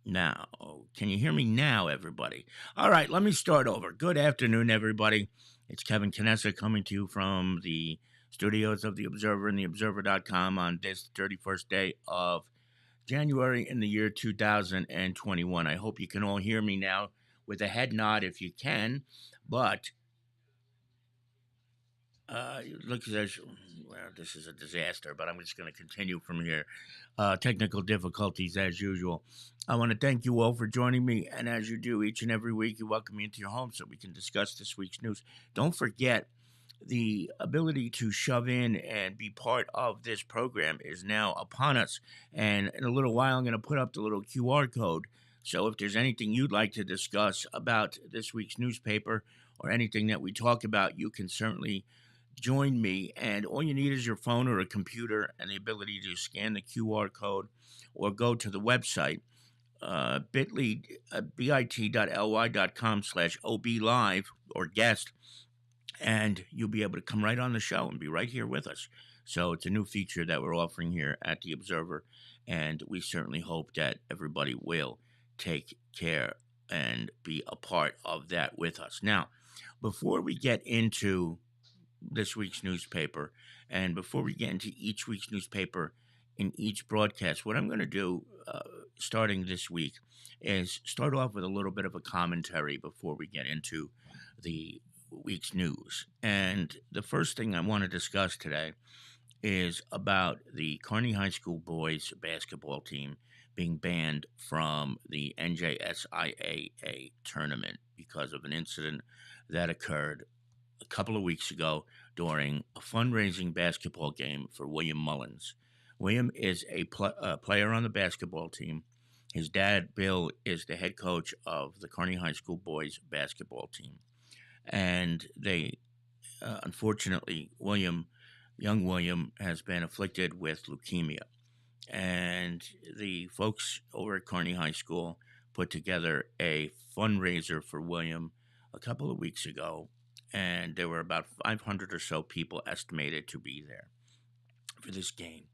Now, can you hear me now, everybody? All right, let me start over. Good afternoon, everybody. It's Kevin Kinessa coming to you from the studios of The Observer and TheObserver.com on this 31st day of January in the year 2021. I hope you can all hear me now with a head nod if you can, but look, well, this is a disaster, but I'm just going to continue from here. Technical difficulties as usual. I want to thank you all for joining me, and as you do each and every week, you welcome me into your home so we can discuss this week's news. Don't forget, the ability to shove in and be part of this program is now upon us. And in a little while, I'm going to put up the little QR code. So if there's anything you'd like to discuss about this week's newspaper or anything that we talk about, you can certainly join me. And all you need is your phone or a computer and the ability to scan the QR code or go to the website, bit.ly.com/OB live or guest, and you'll be able to come right on the show and be right here with us. So it's a new feature that we're offering here at The Observer, and we certainly hope that everybody will take care and be a part of that with us. Now, before we get into this week's newspaper, and before we get into each week's newspaper in each broadcast, what I'm going to do starting this week is start off with a little bit of a commentary before we get into the week's news. And the first thing I want to discuss today is about the Kearney High School boys basketball team being banned from the NJSIAA tournament because of an incident that occurred a couple of weeks ago during a fundraising basketball game for William Mullins. William is a player on the basketball team. His dad, Bill, is the head coach of the Kearney High School boys basketball team. And they, unfortunately, young William has been afflicted with leukemia. And the folks over at Kearney High School put together a fundraiser for William a couple of weeks ago, and there were about 500 or so people estimated to be there for this game.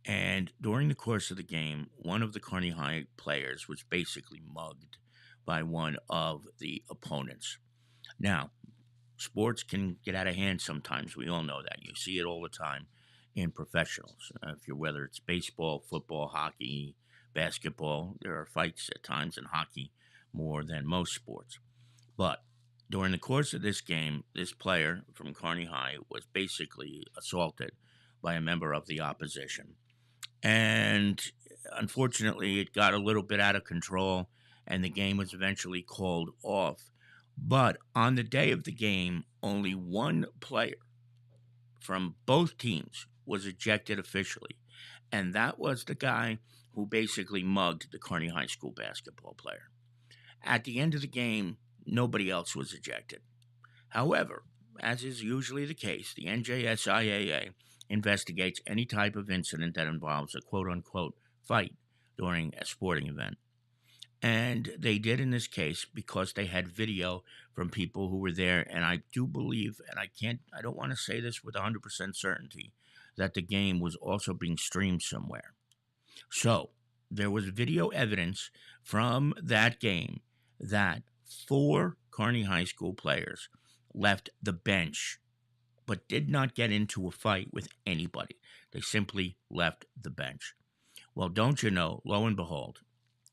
And during the course of the game, one of the Kearney High players was basically mugged by one of the opponents. Now, sports can get out of hand sometimes. We all know that. You see it all the time in professionals. Whether it's baseball, football, hockey, basketball, there are fights at times in hockey more than most sports. But during the course of this game, this player from Kearney High was basically assaulted by a member of the opposition. And unfortunately, it got a little bit out of control, and the game was eventually called off. But on the day of the game, only one player from both teams was ejected officially, and that was the guy who basically mugged the Kearney High School basketball player. At the end of the game, nobody else was ejected. However, as is usually the case, the NJSIAA investigates any type of incident that involves a quote-unquote fight during a sporting event. And they did in this case because they had video from people who were there. And I do believe, and I don't want to say this with 100% certainty, that the game was also being streamed somewhere. So there was video evidence from that game that 4 Kearney High School players left the bench but did not get into a fight with anybody. They simply left the bench. Well, don't you know, lo and behold,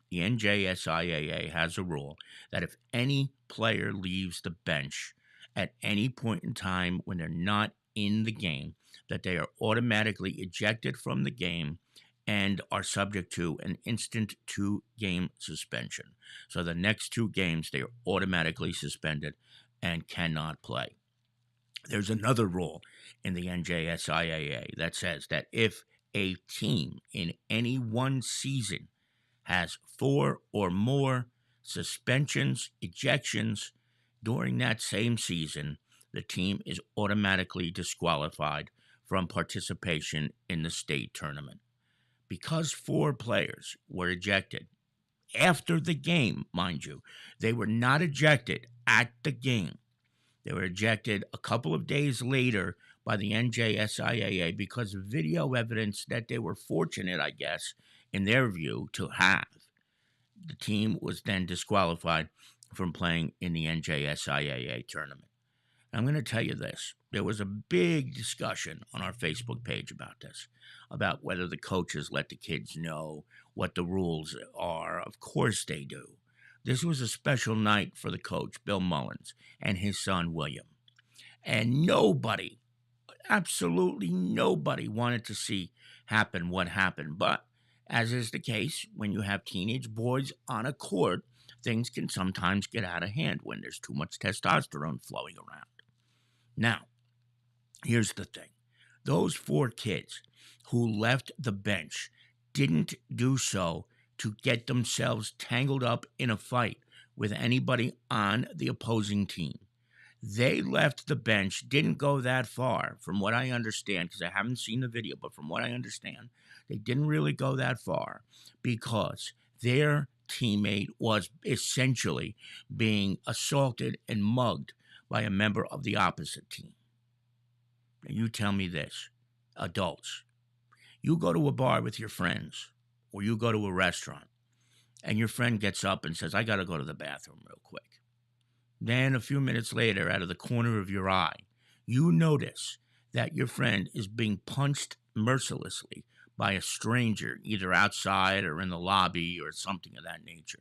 the NJSIAA has a rule that if any player leaves the bench at any point in time when they're not in the game, that they are automatically ejected from the game and are subject to an instant 2-game suspension. So the next 2 games, they are automatically suspended and cannot play. There's another rule in the NJSIAA that says that if a team in any one season has 4 or more suspensions, ejections during that same season, the team is automatically disqualified from participation in the state tournament. Because 4 players were ejected after the game, mind you, they were not ejected at the game. They were ejected a couple of days later by the NJSIAA because of video evidence that they were fortunate, I guess, in their view, to have. the team was then disqualified from playing in the NJSIAA tournament. I'm going to tell you this. There was a big discussion on our Facebook page about this, about whether the coaches let the kids know what the rules are. Of course they do. This was a special night for the coach, Bill Mullins, and his son, William. And nobody, absolutely nobody, wanted to see happen what happened. But as is the case when you have teenage boys on a court, things can sometimes get out of hand when there's too much testosterone flowing around. Now, here's the thing. Those 4 kids who left the bench didn't do so to get themselves tangled up in a fight with anybody on the opposing team. They left the bench, didn't go that far, from what I understand, because I haven't seen the video, but from what I understand, they didn't really go that far because their teammate was essentially being assaulted and mugged by a member of the opposite team. Now, you tell me this, adults. You go to a bar with your friends, or you go to a restaurant, and your friend gets up and says, I got to go to the bathroom real quick. Then a few minutes later, out of the corner of your eye, you notice that your friend is being punched mercilessly by a stranger, either outside or in the lobby or something of that nature.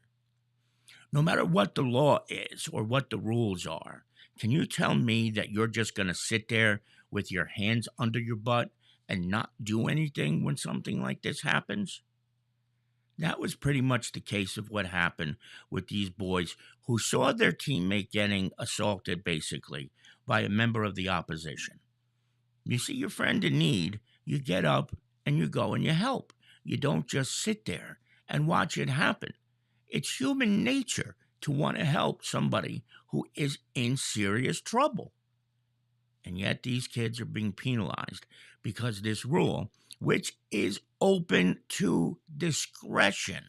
No matter what the law is or what the rules are, can you tell me that you're just going to sit there with your hands under your butt and not do anything when something like this happens? That was pretty much the case of what happened with these boys who saw their teammate getting assaulted, basically, by a member of the opposition. You see your friend in need, you get up and you go and you help. You don't just sit there and watch it happen. It's human nature to want to help somebody who is in serious trouble. And yet these kids are being penalized because this rule, which is open to discretion,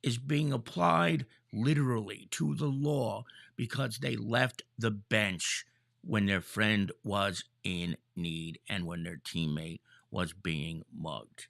is being applied literally to the law because they left the bench when their friend was in need and when their teammate was being mugged.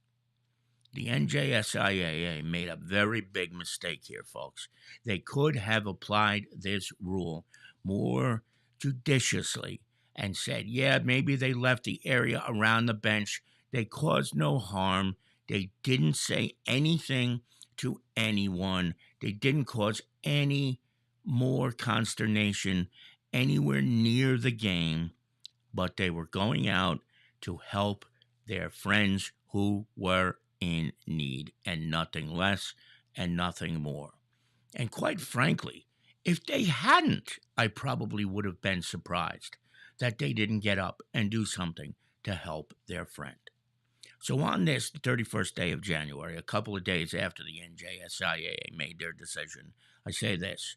The NJSIAA made a very big mistake here, folks. They could have applied this rule more judiciously and said, yeah, maybe they left the area around the bench. They caused no harm. They didn't say anything to anyone. They didn't cause any more consternation anywhere near the game, but they were going out to help their friends who were in need, and nothing less and nothing more. And quite frankly, if they hadn't, I probably would have been surprised that they didn't get up and do something to help their friend. So on this, the 31st day of January, a couple of days after the NJSIAA made their decision, I say this,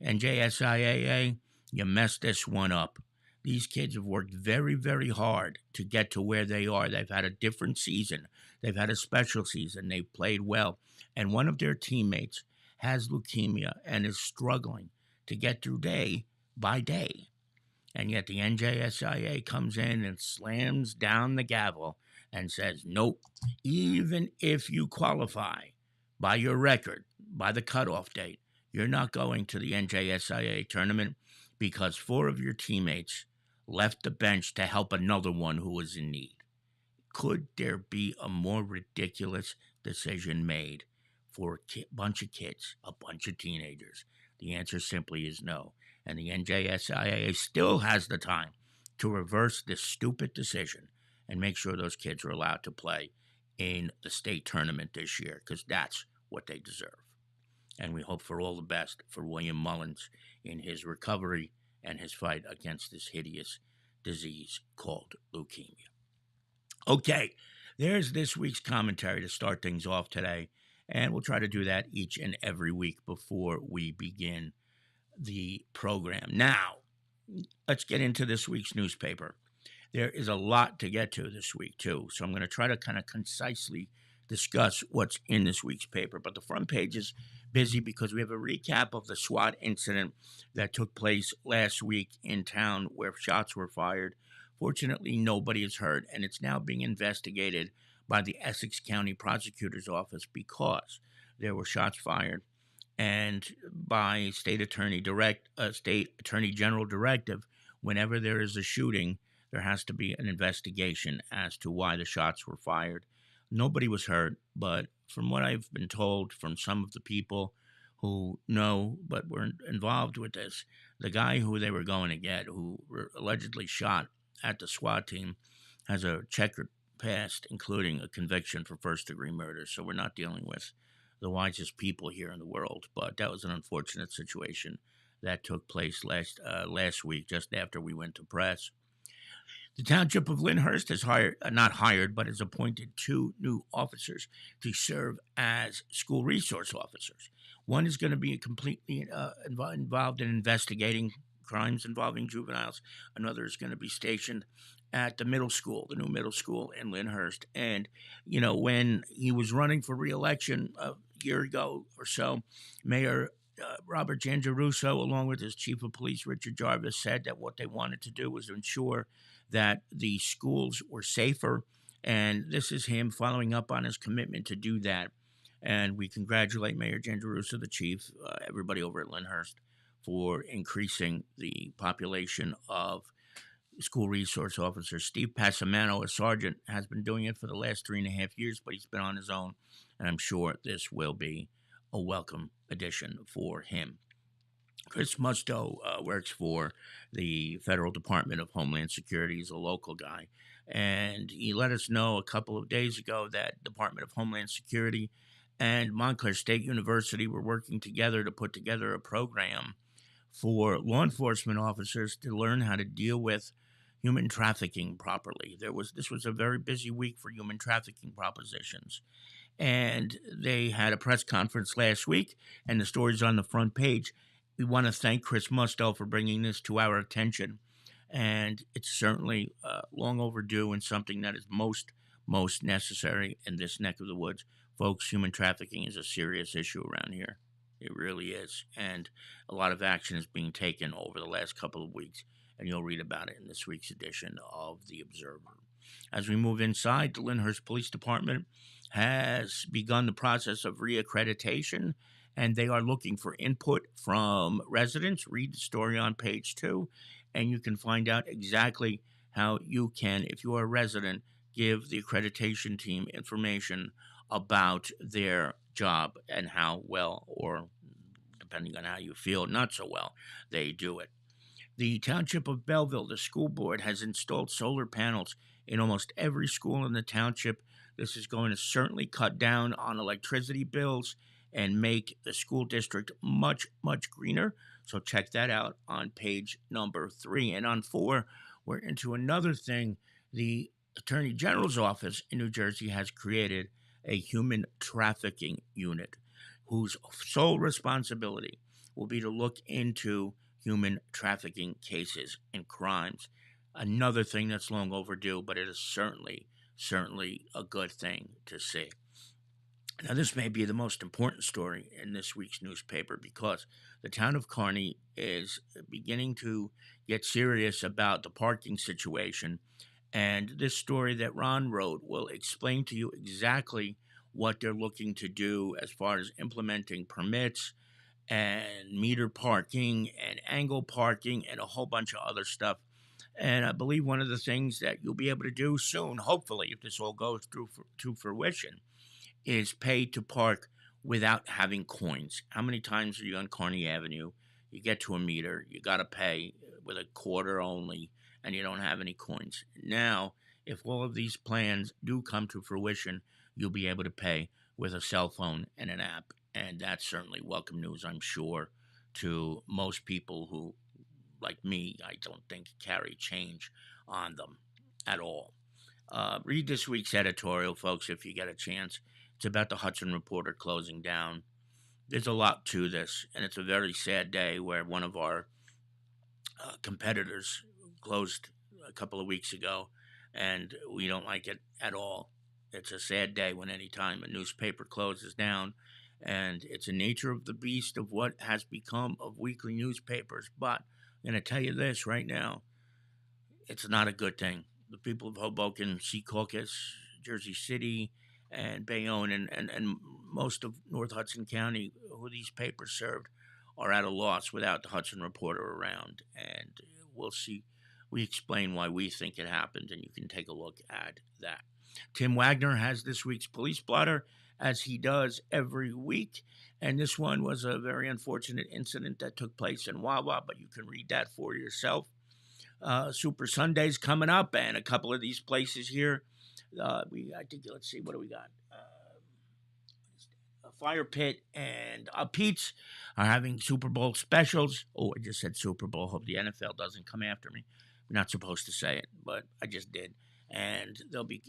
NJSIAA, you messed this one up. These kids have worked very, very hard to get to where they are. They've had a different season. They've had a special season. They've played well. And one of their teammates has leukemia and is struggling to get through day by day. And yet the NJSIA comes in and slams down the gavel and says, nope, even if you qualify by your record, by the cutoff date, you're not going to the NJSIA tournament because 4 of your teammates left the bench to help another one who was in need. Could there be a more ridiculous decision made for a bunch of kids, a bunch of teenagers? The answer simply is no. And the NJSIAA still has the time to reverse this stupid decision and make sure those kids are allowed to play in the state tournament this year, because that's what they deserve. And we hope for all the best for William Mullins in his recovery and his fight against this hideous disease called leukemia. Okay, there's this week's commentary to start things off today, and we'll try to do that each and every week before we begin the program. Now, let's get into this week's newspaper. There is a lot to get to this week, too, so I'm going to try to kind of concisely discuss what's in this week's paper. But the front page is busy because we have a recap of the SWAT incident that took place last week in town where shots were fired. Fortunately, nobody is hurt, and it's now being investigated by the Essex County Prosecutor's Office because there were shots fired and by state attorney general directive, whenever there is a shooting, there has to be an investigation as to why the shots were fired. Nobody was hurt, but from what I've been told from some of the people who know but weren't involved with this, the guy who they were going to get, who were allegedly shot at the SWAT team, has a checkered past, including a conviction for first-degree murder. So we're not dealing with the wisest people here in the world. But that was an unfortunate situation that took place last week, just after we went to press. The township of Lyndhurst has not hired, but has appointed 2 new officers to serve as school resource officers. One is going to be completely involved in investigating crimes involving juveniles. Another is going to be stationed at the middle school, the new middle school in Lyndhurst. And, when he was running for re-election a year ago or so, Mayor Robert Giangiarusso, along with his chief of police, Richard Jarvis, said that what they wanted to do was ensure that the schools were safer. And this is him following up on his commitment to do that. And we congratulate Mayor Giangiarusso, the chief, everybody over at Lyndhurst, for increasing the population of school resource officers. Steve Passamano, a sergeant, has been doing it for the last 3.5 years, but he's been on his own. And I'm sure this will be a welcome addition for him. Chris Musto works for the Federal Department of Homeland Security. He's a local guy. And he let us know a couple of days ago that Department of Homeland Security and Montclair State University were working together to put together a program for law enforcement officers to learn how to deal with human trafficking properly. This was a very busy week for human trafficking propositions. And they had a press conference last week, and the story's on the front page. We want to thank Chris Musto for bringing this to our attention, and it's certainly long overdue and something that is most necessary in this neck of the woods. Folks, human trafficking is a serious issue around here. It really is, and a lot of action is being taken over the last couple of weeks, and you'll read about it in this week's edition of The Observer. As we move inside, the Lyndhurst Police Department has begun the process of reaccreditation, and they are looking for input from residents. Read the story on page 2, and you can find out exactly how you can, if you are a resident, give the accreditation team information about their job and how well, or depending on how you feel, not so well, they do it. The Township of Belleville, the school board, has installed solar panels in almost every school in the township. This is going to certainly cut down on electricity bills and make the school district much greener. So check that out on page number 3. And on 4, we're into another thing. The Attorney General's office in New Jersey has created a human trafficking unit whose sole responsibility will be to look into human trafficking cases and crimes. Another thing that's long overdue, but it is certainly a good thing to see. Now, this may be the most important story in this week's newspaper because the town of Kearney is beginning to get serious about the parking situation. And this story that Ron wrote will explain to you exactly what they're looking to do as far as implementing permits and meter parking and angle parking and a whole bunch of other stuff. And I believe one of the things that you'll be able to do soon, hopefully, if this all goes through to fruition, is pay to park without having coins. How many times are you on Kearney Avenue? You get to a meter, you got to pay with a quarter only, and you don't have any coins. Now, if all of these plans do come to fruition, you'll be able to pay with a cell phone and an app. And that's certainly welcome news, I'm sure, to most people who, like me, I don't think carry change on them at all. Read this week's editorial, folks, if you get a chance. It's about the Hudson Reporter closing down. There's a lot to this, and it's a very sad day where one of our competitors closed a couple of weeks ago, and we don't like it at all. It's a sad day when any time a newspaper closes down, and it's the nature of the beast of what has become of weekly newspapers. But I'm going to tell you this right now. It's not a good thing. The people of Hoboken, Secaucus, Jersey City, and Bayonne and most of North Hudson County, who these papers served, are at a loss without the Hudson Reporter around. And we'll see. We explain why we think it happened, and you can take a look at that. Tim Wagner has this week's police blotter, as he does every week. And this one was a very unfortunate incident that took place in Wawa, but you can read that for yourself. Super Sunday's coming up, and a couple of these places here. I think, let's see, what do we got? A Fire Pit and Pete's are having Super Bowl specials. Oh, I just said Super Bowl. Hope the NFL doesn't come after me. We're not supposed to say it, but I just did. And they'll be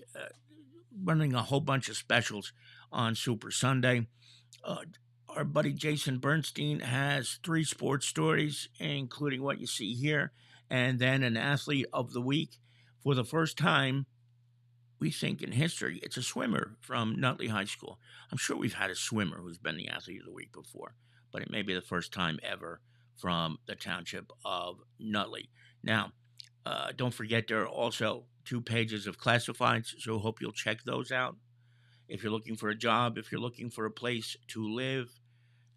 running a whole bunch of specials on Super Sunday. Our buddy Jason Bernstein has 3 sports stories, including what you see here, and then an athlete of the week. For the first time, we think in history, it's a swimmer from Nutley High School. I'm sure we've had a swimmer who's been the athlete of the week before, but it may be the first time ever from the township of Nutley. Now, don't forget, there are also 2 pages of classifieds, so hope you'll check those out. If you're looking for a job, if you're looking for a place to live,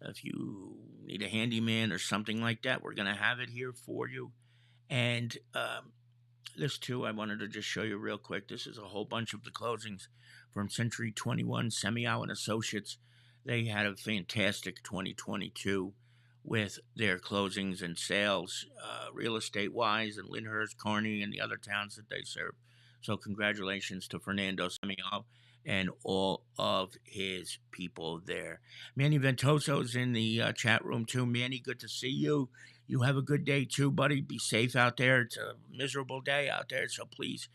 if you need a handyman or something like that, we're going to have it here for you. And this too, I wanted to just show you real quick. This is a whole bunch of the closings from Century 21, Semiow and Associates. They had a fantastic 2022 with their closings and sales, real estate wise, in Lyndhurst, Kearney, and the other towns that they serve. So congratulations to Fernando Semiow and all of his people there. Manny Ventoso's in the chat room too. Manny, good to see you. You have a good day too, buddy. Be safe out there. It's a miserable day out there, so please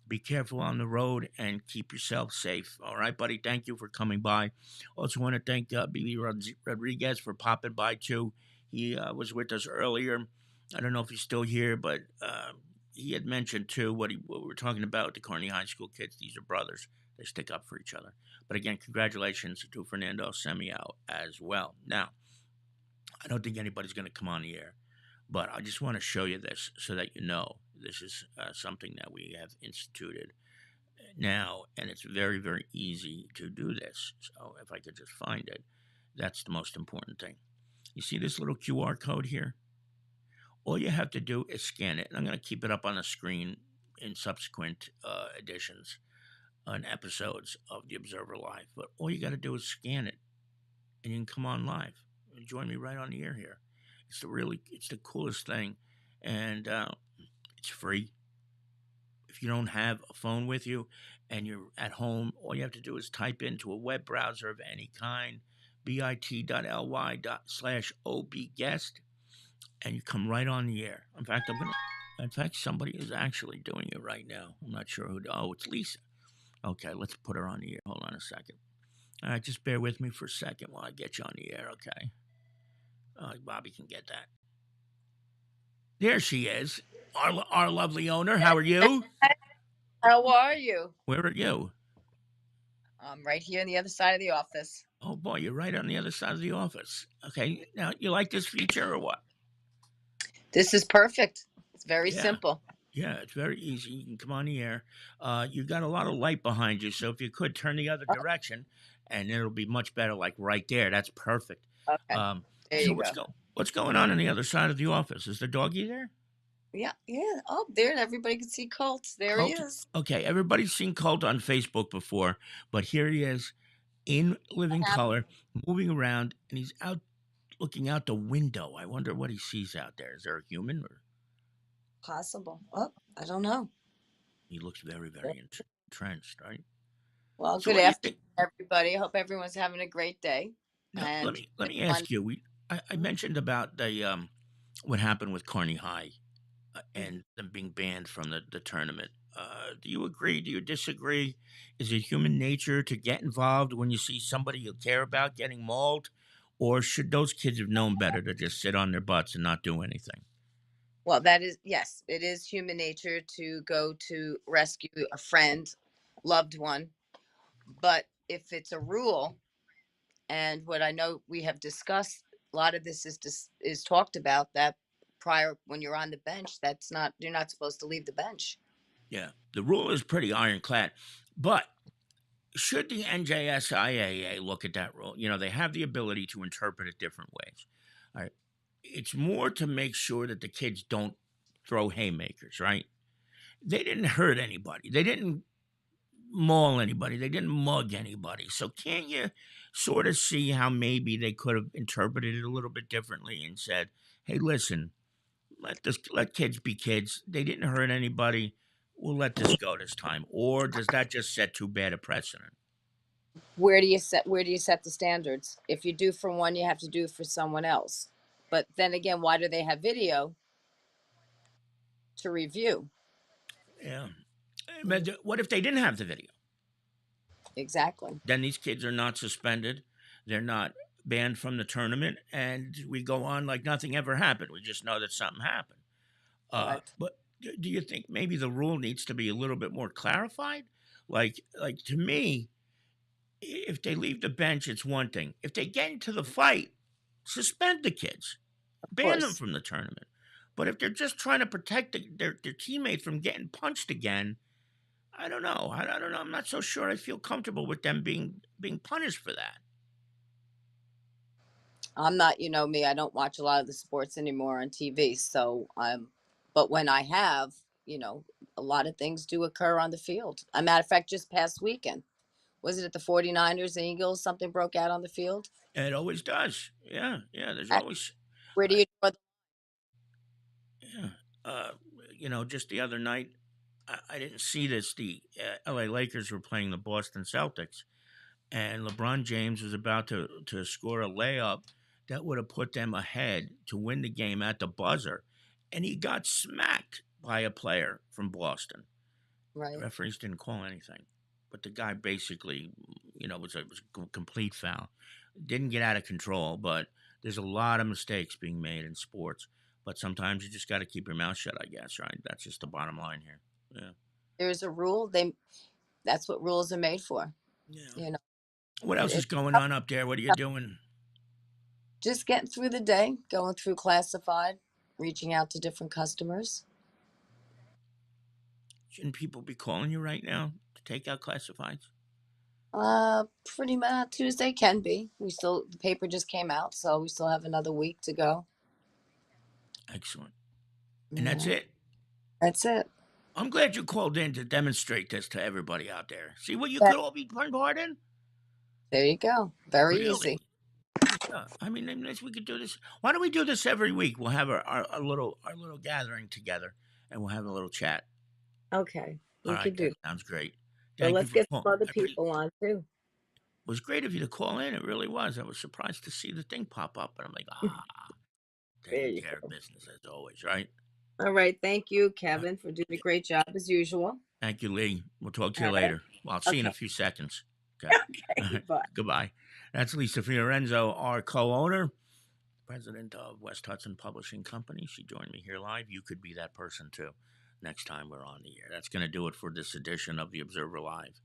be careful on the road and keep yourself safe. All right, buddy. Thank you for coming by. Also want to thank Billy Rodriguez for popping by too. He was with us earlier. I don't know if he's still here, but he had mentioned too what we were talking about, the Kearney High School kids. These are brothers. They stick up for each other. But again, congratulations to Fernando Semiow as well. Now, I don't think anybody's going to come on the air, but I just want to show you this so that you know this is something that we have instituted now, and it's very, very easy to do this. So if I could just find it, that's the most important thing. You see this little QR code here? All you have to do is scan it, and I'm going to keep it up on the screen in subsequent editions and episodes of the Observer Live. But all you got to do is scan it, and you can come on live and join me right on the air here. It's the coolest thing, and it's free. If you don't have a phone with you and you're at home, all you have to do is type into a web browser of any kind, bit.ly/obguest, and you come right on the air. In fact, somebody is actually doing it right now. I'm not sure who. Oh, it's Lisa. Okay, let's put her on the air. Hold on a second. All right, just bear with me for a second while I get you on the air, okay? Bobby can get that. There she is, our lovely owner. How are you? How are you? Where are you? I'm right here on the other side of the office. Oh boy, you're right on the other side of the office. Okay, now you like this feature or what? This is perfect. It's very Yeah. simple. Yeah, it's very easy. You can come on the air. You got a lot of light behind you, so if you could turn the other direction, and it'll be much better. Like right there, that's perfect. Okay, there So you go. what's going on the other side of the office? Is the doggy there? Yeah. Oh, there, everybody can see Colt. There he Colt. is. Okay, everybody's seen Colt on Facebook before, but here he is in living color, moving around, and he's out looking out the window. I wonder what he sees out there. Is there a human? Or Possible. Oh, I don't know. he looks very, very entrenched, right? Well, So good what do you afternoon, think? everybody. I hope everyone's having a great day. Now, And let me one, ask you. I mentioned about the what happened with Kearney High and them being banned from the tournament. Do you agree? Do you disagree? Is it human nature to get involved when you see somebody you care about getting mauled? Or should those kids have known better to just sit on their butts and not do anything? well, yes, it is human nature to go to rescue a friend, loved one. But if it's a rule, and what I know we have discussed, a lot of this is talked about that prior when you're on the bench. You're not supposed to leave the bench. Yeah, the rule is pretty ironclad. But should the NJSIAA look at that rule? You know, they have the ability to interpret it different ways. All right. It's more to make sure that the kids don't throw haymakers, right? They didn't hurt anybody. They didn't maul anybody. They didn't mug anybody. So can't you sort of see how maybe they could have interpreted it a little bit differently and said, "Hey, listen, let kids be kids. They didn't hurt anybody. We'll let this go this time." Or does that just set too bad a precedent? Where do you set the standards? If you do for one, you have to do for someone else. But then again, why do they have video to review? Yeah. Mm, But what if they didn't have the video? exactly. Then these kids are not suspended. They're not banned from the tournament, and we go on like nothing ever happened. We just know that something happened. Correct. But do you think maybe the rule needs to be a little bit more clarified? Like to me, if they leave the bench, it's one thing. If they get into the fight, suspend the kids, Of ban them course. from the tournament. But if they're just trying to protect their teammate from getting punched again, I don't know. I don't know. I'm not so sure. I feel comfortable with them being punished for that. I'm not, me, I don't watch a lot of the sports anymore on TV. So but when I have, you know, a lot of things do occur on the field. A matter of fact, just past weekend, was it at the 49ers and Eagles? Something broke out on the field. It always does. Yeah, yeah. There's Uh, always, Where do uh, you draw yeah. Uh, just the other night, I didn't see this. The L.A. Lakers were playing the Boston Celtics, and LeBron James was about to score a layup that would have put them ahead to win the game at the buzzer, and he got smacked by a player from Boston. The right? referees didn't call anything, but the guy basically, was a complete foul. Didn't get out of control, but there's a lot of mistakes being made in sports. But sometimes you just got to keep your mouth shut, I guess, right? That's just the bottom line here. Yeah. There's a rule. That's what rules are made for. Yeah. You know, What else is it's going on up there? What are you doing? just getting through the day, going through classified, reaching out to different customers. Shouldn't people be calling you right now to take out classifieds? Pretty much Tuesday can be. The paper just came out, so we still have another week to go. Excellent. And that's Yeah, it. that's it. I'm glad you called in to demonstrate this to everybody out there. See what you That could all be playing part in? There you go. Very easy. Really? Yeah. I mean, we could do this. Why don't we do this every week? We'll have our little gathering together, and we'll have a little chat. Okay, All we right, could that do. sounds great. But Thank you let's for get calling. some other people on too. It was great of you to call in. It really was. I was surprised to see the thing pop up, and I'm like, There taking you care of go. business as always, right? All right. Thank you, Uh, Kevin, for doing a great job as usual. Thank you, Lee. We'll talk to you All right. later. Well, I'll see you in a Okay. few seconds. Okay. All Okay. right. Bye. Goodbye. That's Lisa Fiorenzo, our co-owner, president of West Hudson Publishing Company. She joined me here live. You could be that person too next time we're on the air. That's going to do it for this edition of the Observer Live.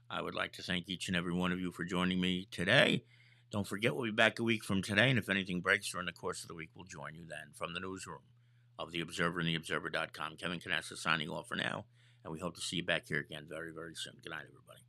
I would like to thank each and every one of you for joining me today. Don't forget, we'll be back a week from today, and if anything breaks during the course of the week, we'll join you then from the newsroom of The Observer and TheObserver.com. Kevin Canassa signing off for now, and we hope to see you back here again very, very soon. Good night, everybody.